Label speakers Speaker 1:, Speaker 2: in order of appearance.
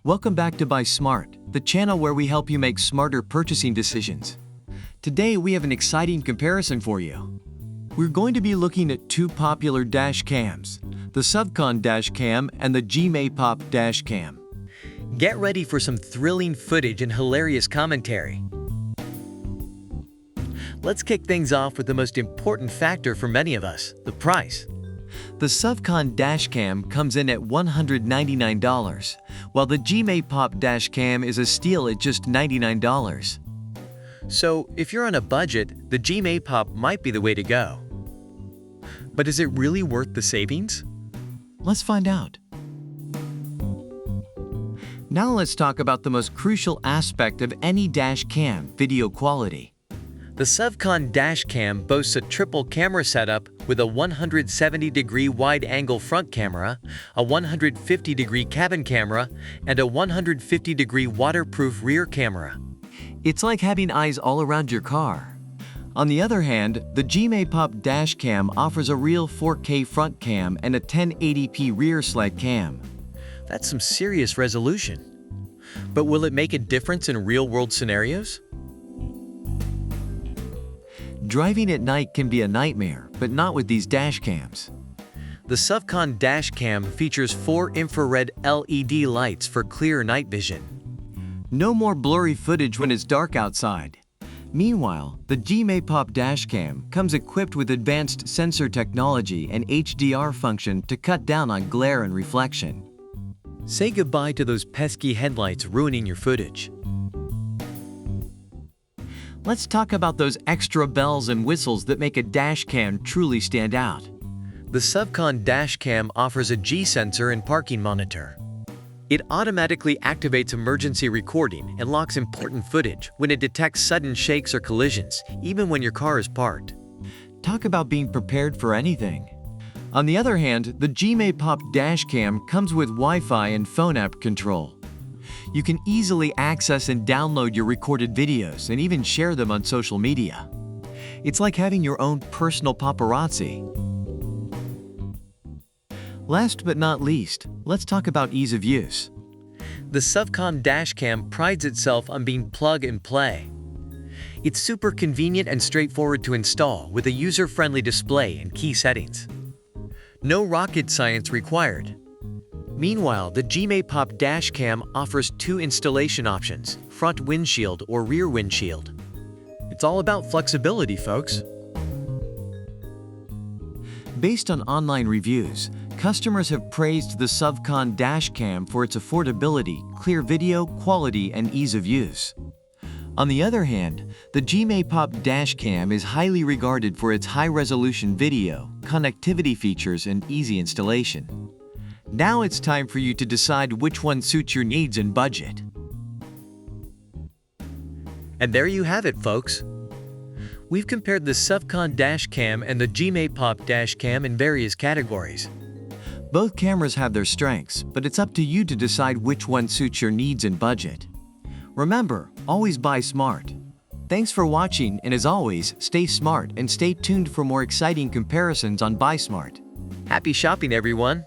Speaker 1: Welcome back to Buy Smart, the channel where we help you make smarter purchasing decisions. Today we have an exciting comparison for you. We're going to be looking at two popular dash cams, the SUVCON dash cam and the G-Pop dash cam.
Speaker 2: Get ready for some thrilling footage and hilarious commentary. Let's kick things off with the most important factor for many of us, the price.
Speaker 1: The SUVCON dash cam comes in at $199, while the G-Pop dash cam is a steal at just $99.
Speaker 2: So, if you're on a budget, the G-Pop might be the way to go. But is it really worth the savings?
Speaker 1: Let's find out. Now let's talk about the most crucial aspect of any dash cam, video quality.
Speaker 2: The SUVCON dash cam boasts a triple camera setup with a 170-degree wide-angle front camera, a 150-degree cabin camera, and a 150-degree waterproof rear camera.
Speaker 1: It's like having eyes all around your car. On the other hand, the G-Pop dash cam offers a real 4K front cam and a 1080p rear slide cam.
Speaker 2: That's some serious resolution. But will it make a difference in real-world scenarios?
Speaker 1: Driving at night can be a nightmare, but not with these dash cams.
Speaker 2: The SUVCON dash cam features 4 infrared LED lights for clear night vision.
Speaker 1: No more blurry footage when it's dark outside. Meanwhile, the G-Pop dash cam comes equipped with advanced sensor technology and HDR function to cut down on glare and reflection.
Speaker 2: Say goodbye to those pesky headlights ruining your footage.
Speaker 1: Let's talk about those extra bells and whistles that make a dash cam truly stand out.
Speaker 2: The SUVCON dash cam offers a G-sensor and parking monitor. It automatically activates emergency recording and locks important footage when it detects sudden shakes or collisions, even when your car is parked.
Speaker 1: Talk about being prepared for anything. On the other hand, the G-Pop dash cam comes with Wi-Fi and phone app control. You can easily access and download your recorded videos and even share them on social media. It's like having your own personal paparazzi. Last but not least, let's talk about ease of use.
Speaker 2: The SUVCON dash cam prides itself on being plug and play. It's super convenient and straightforward to install with a user-friendly display and key settings. No rocket science required. Meanwhile, the G-Pop dash cam offers 2 installation options, front windshield or rear windshield. It's all about flexibility, folks.
Speaker 1: Based on online reviews, customers have praised the SUVCON dash cam for its affordability, clear video quality, and ease of use. On the other hand, the G-Pop dash cam is highly regarded for its high-resolution video, connectivity features, and easy installation. Now it's time for you to decide which one suits your needs and budget.
Speaker 2: And there you have it, folks. We've compared the SUVCON dash cam and the G-Pop dash cam in various categories.
Speaker 1: Both cameras have their strengths, but it's up to you to decide which one suits your needs and budget. Remember, always buy smart. Thanks for watching, and as always, stay smart and stay tuned for more exciting comparisons on Buy Smart.
Speaker 2: Happy shopping, everyone!